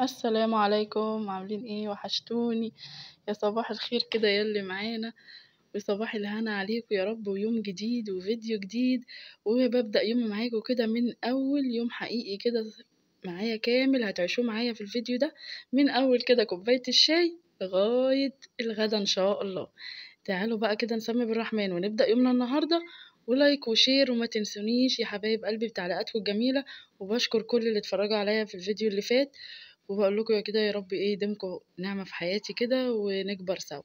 السلام عليكم، عاملين ايه؟ وحشتوني. يا صباح الخير كده ياللي معانا، وصباح الهنا عليكم يا رب، ويوم جديد وفيديو جديد. وببدأ يومي معاكم كده من أول يوم حقيقي كده معايا كامل، هتعيشوه معايا في الفيديو ده من أول كده كوباية الشاي لغاية الغدا إن شاء الله. تعالوا بقى كده نسمي بالرحمن ونبدأ يومنا النهاردة. ولايك وشير وما تنسونيش يا حبايب قلبي بتعليقاتكم الجميلة. وبشكر كل اللي اتفرجوا عليا في الفيديو اللي فات. وبقول لكم يا كده يا رب ايه يديمكم نعمة في حياتي كده ونكبر سوا.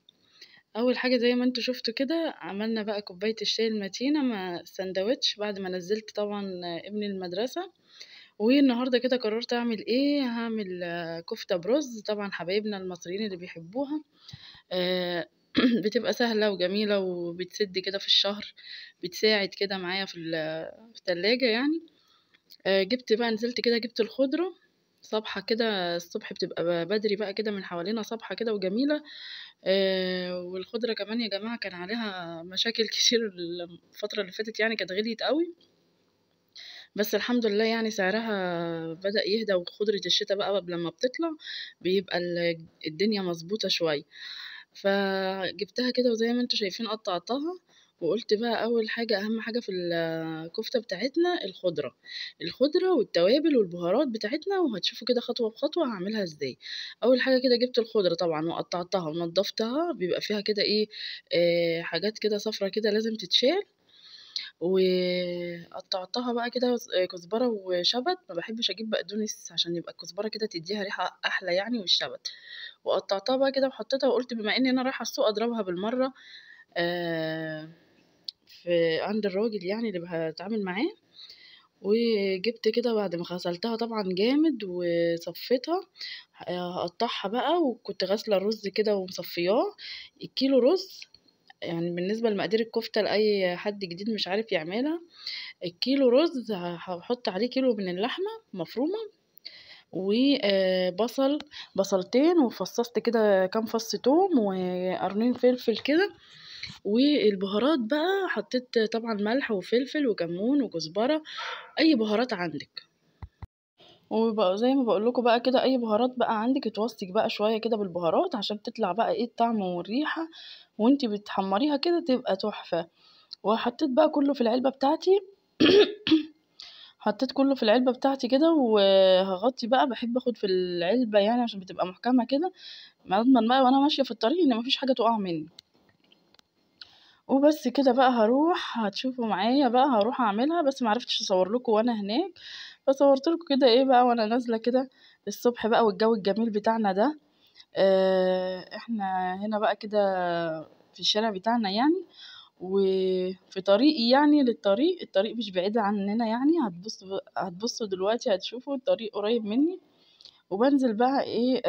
اول حاجة زي ما انتوا شفتوا كده عملنا بقى كوباية الشاي المتينة مع السندوتش بعد ما نزلت طبعا ابني المدرسة. والنهاردة كده قررت اعمل ايه، هعمل كفتة برز، طبعا حبايبنا المصريين اللي بيحبوها. آه، بتبقى سهلة وجميلة وبتسد كده في الشهر، بتساعد كده معايا في التلاجة يعني. جبت بقى، نزلت كده جبت الخضرة صبحة كده، الصبح بتبقى بدري بقى كده من حوالينا صبحة كده وجميلة. والخضرة كمان يا جماعة كان عليها مشاكل كتير الفترة اللي فاتت، يعني كانت غليت قوي. بس الحمد لله يعني سعرها بدأ يهدى، وخضرة الشتاء بقى لما بتطلع بيبقى الدنيا مظبوطة شوية. فجبتها كده وزي ما انتوا شايفين قطعتها. وقلت بقى اول حاجة اهم حاجة في الكفتة بتاعتنا الخضرة والتوابل والبهارات بتاعتنا، وهتشوفوا كده خطوة بخطوة هعملها ازاي. اول حاجة كده جبت الخضرة طبعا وقطعتها ونضفتها، بيبقى فيها كده ايه، حاجات كده صفرة كده لازم تتشال. وقطعتها بقى كده كزبرة وشبت، ما بحبش اجيب بقدونس عشان يبقى الكزبرة كده تديها ريحة احلى يعني، والشبت. وقطعتها بقى كده وحطيتها، وقلت بما اني انا رايحة السوق اضربها بالمرة آه في عند الراجل يعني اللي بتعامل معاه. وجبت كده بعد ما غسلتها طبعا جامد وصفيتها، هقطعها بقى. وكنت غاسلة الرز كده ومصفياه، الكيلو رز. يعني بالنسبة لمقادير الكفتة لأي حد جديد مش عارف يعملها، الكيلو رز هحط عليه كيلو من اللحمة مفرومة، وبصل بصلتين، وفصصت كده كام فص توم وقرنين فلفل كده. والبهارات بقى حطيت طبعا ملح وفلفل وكمون وكزبرة، اي بهارات عندك. وبقى زي ما بقول لكم بقى كده اي بهارات بقى عندك اتوصي بقى شويه كده بالبهارات عشان تطلع بقى ايه الطعم والريحه، وانتي بتحمريها كده تبقى تحفه. وحطيت بقى كله في العلبه بتاعتي. حطيت كله في العلبة بتاعتي كده، وهغطي بقى، بحب اخد في العلبة يعني عشان بتبقى محكمة كده، ما اضمن بقى وانا ماشية في الطريق ان مفيش حاجة تقع مني. وبس كده بقى هروح، هتشوفوا معايا بقى هروح اعملها، بس معرفتش اصور لكم وانا هناك، فصورت لكم كده ايه بقى وانا نازلة كده الصبح بقى والجو الجميل بتاعنا ده. احنا هنا بقى كده في الشارع بتاعنا يعني، وفي طريقي يعني للطريق، الطريق مش بعيد عننا يعني، هتبصوا دلوقتي هتشوفوا الطريق قريب مني. وبنزل بقى ايه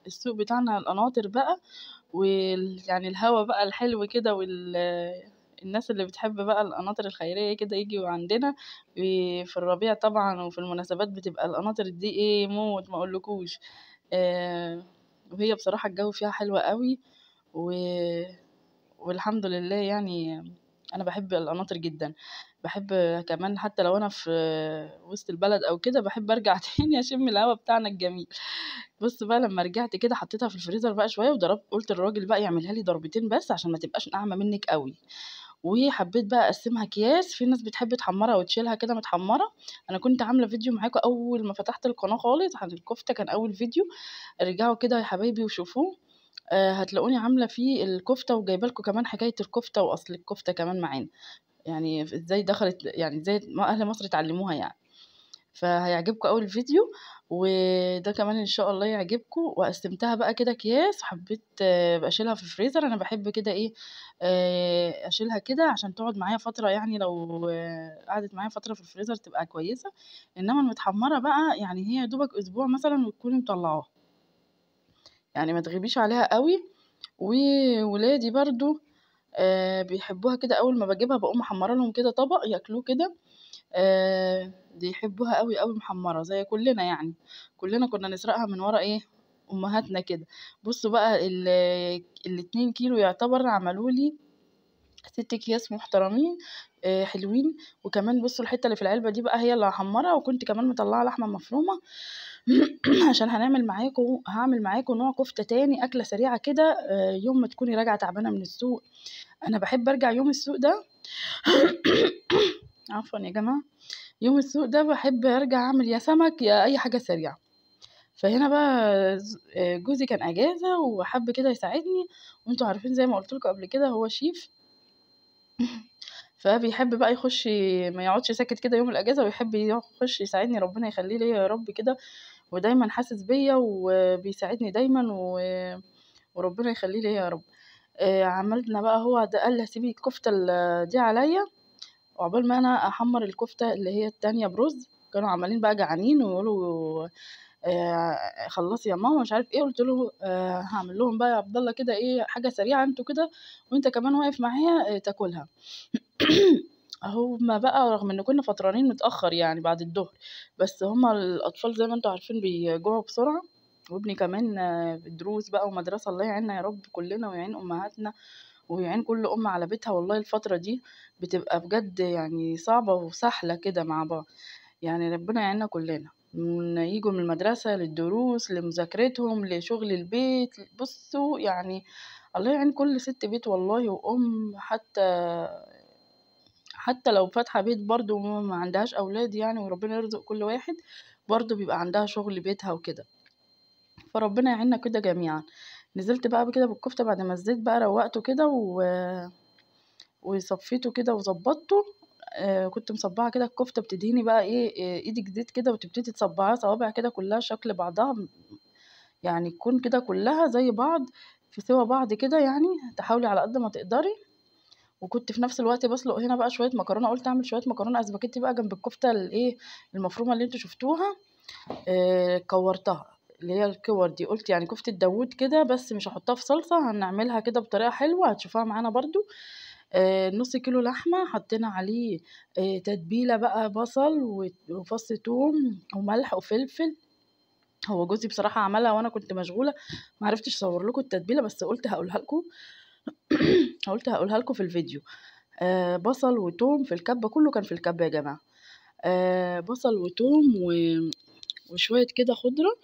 السوق بتاعنا القناطر بقى، ويعني الهوا بقى الحلو كده الناس اللي بتحب بقى القناطر الخيرية كده يجوا عندنا في الربيع طبعا، وفي المناسبات بتبقى القناطر دي ايه موت ما اقولكوش. وهي بصراحة الجو فيها حلو قوي و... والحمد لله يعني. انا بحب القناطر جدا، بحب كمان حتى لو انا في وسط البلد او كده بحب ارجع تاني اشم الهوا بتاعنا الجميل. بص بقى لما رجعت كده حطيتها في الفريزر بقى شويه، وضربت قلت للراجل بقى يعملها لي ضربتين بس عشان ما تبقاش ناعمه منك قوي. وحبيت بقى اقسمها اكياس، في ناس بتحب تحمرها وتشيلها كده متحمره. انا كنت عامله فيديو معاكم اول ما فتحت القناه خالص عن الكفته، كان اول فيديو، ارجعوا كده يا حبايبي وشوفوه. هتلاقوني عامله فيه الكفته، وجايبه لكم كمان حكايه الكفته واصل الكفته كمان معانا، يعني ازاي دخلت، يعني ازاي اهل مصر اتعلموها يعني. فهيعجبكم اول فيديو، وده كمان ان شاء الله يعجبكم. وقسمتها بقى كده اكياس، حبيت بشيلها في الفريزر، انا بحب كده ايه اشيلها كده عشان تقعد معايا فتره، يعني لو قعدت معايا فتره في الفريزر تبقى كويسه. انما المتحمره بقى يعني هي يا دوبك اسبوع مثلا وتكوني مطلعاها، يعني ما تغيبيش عليها قوي. وولادي برضو بيحبوها كده، اول ما باجيبها بقوم محمره لهم كده طبق ياكلوه كده. بيحبوها قوي قوي محمره زي كلنا يعني، كلنا كنا نسرقها من ورا ايه امهاتنا كده. بصوا بقى الاتنين كيلو يعتبر عملوا لي 6 اكياس محترمين. حلوين. وكمان بصوا الحته اللي في العلبه دي بقى هي اللي هحمرها، وكنت كمان مطلعه لحمه مفرومه عشان هعمل معاكم نوع كفته تاني، اكله سريعه كده يوم ما تكوني راجعه تعبانه من السوق. انا بحب ارجع يوم السوق ده عفوا يا جماعه، يوم السوق ده بحب ارجع اعمل يا سمك يا اي حاجه سريعه. فهنا بقى جوزي كان اجازه وحب كده يساعدني، وانتوا عارفين زي ما قلت لكم قبل كده هو شيف فبيحب بقى يخش، ما يقعدش ساكت كده يوم الاجازه، ويحب يخش يساعدني، ربنا يخليه ليا يا رب كده، ودايما حاسس بيا وبيساعدني دايما وربنا يخليه ليا يا رب. عملنا بقى، هو ده قال لي سيبي الكفته دي عليا، وعقبال ما انا احمر الكفته اللي هي التانية برز. كانوا عمالين بقى جعانين ويقولوا خلصي يا ماما مش عارف ايه. قلت له هعمل لهم بقى يا عبد الله كده ايه حاجه سريعه انتوا كده، وانت كمان واقف معايا تاكلها. هما بقى رغم ان كنا فطرانين متاخر يعني بعد الظهر، بس هما الاطفال زي ما انتوا عارفين بيجوعوا بسرعه، وابني كمان دروس بقى ومدرسه. الله يعيننا يا رب كلنا ويعين امهاتنا ويعين كل ام على بيتها. والله الفتره دي بتبقى بجد يعني صعبه وسهله كده مع بعض، يعني ربنا يعيننا كلنا، من يجوا من المدرسة للدروس لمذاكرتهم لشغل البيت. بصوا يعني الله يعين كل ست بيت والله وأم، حتى لو فاتحة بيت برضو ما عندهاش أولاد يعني، وربنا يرزق كل واحد برضو بيبقى عندها شغل بيتها وكده، فربنا يعيننا كده جميعا. نزلت بقى كده بالكفتة بعد ما الزيت بقى روقته كده وصفيته كده وظبطته. كنت مصبعه كده الكفته، بتدهني بقى ايدك زيت كده وتبتدي تصبعيها صوابع كده كلها شكل بعضها، يعني تكون كده كلها زي بعض في سوا بعض كده، يعني تحاولي على قد ما تقدري. وكنت في نفس الوقت بسلق هنا بقى شويه مكرونه، قلت اعمل شويه مكرونه اسباجيتي بقى جنب الكفته المفرومه اللي انتوا شفتوها. كورتها اللي هي الكور دي، قلت يعني كفتة داوود كده بس مش هحطها في صلصة، هنعملها كده بطريقة حلوة هتشوفوها معانا برضو. نص كيلو لحمة حطينا عليه تتبيلة بقى بصل وفص ثوم وملح وفلفل. هو جوزي بصراحة عملها وانا كنت مشغولة معرفتش اصور لكم التتبيلة، بس قلت هقولها لكم قلت هقولها لكم في الفيديو. بصل وثوم في الكبة، كله كان في الكبة يا جماعة. بصل وثوم وشوية كده خضرة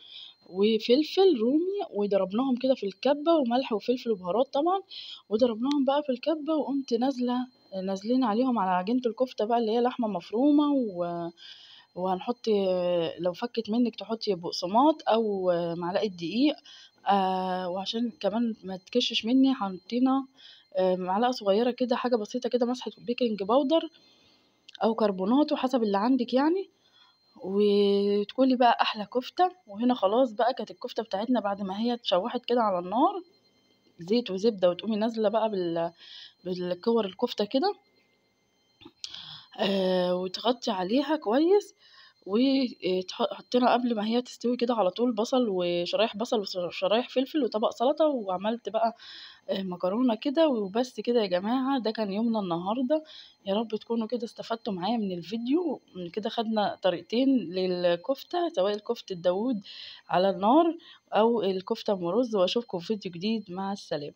وفلفل رومي، وضربناهم كده في الكبة، وملح وفلفل وبهارات طبعا، وضربناهم بقى في الكبة، وقمت نازلين عليهم على عجينة الكفتة بقى اللي هي لحمة مفرومة وهنحط لو فكت منك تحطي بقسماط او معلقة دقيق. وعشان كمان ما تكشش مني حطينا معلقة صغيرة كده حاجة بسيطة كده مسحة بيكنج باودر او كربوناتو حسب اللي عندك يعني، وتكوني بقى احلى كفتة. وهنا خلاص بقى كانت الكفتة بتاعتنا بعد ما هي اتشوحت كده على النار زيت وزبدة، وتقومي نازلة بقى بالكور الكفتة كده وتغطي عليها كويس، وحطينا قبل ما هي تستوي كده على طول بصل وشرايح بصل وشرايح فلفل وطبق سلطة، وعملت بقى مكرونة كده. وبس كده يا جماعة، ده كان يومنا النهاردة. يا رب تكونوا كده استفدتوا معايا من الفيديو. من كده خدنا طريقتين للكفتة، سواء الكفتة داوود على النار او الكفتة ام رز، واشوفكم في فيديو جديد. مع السلامة.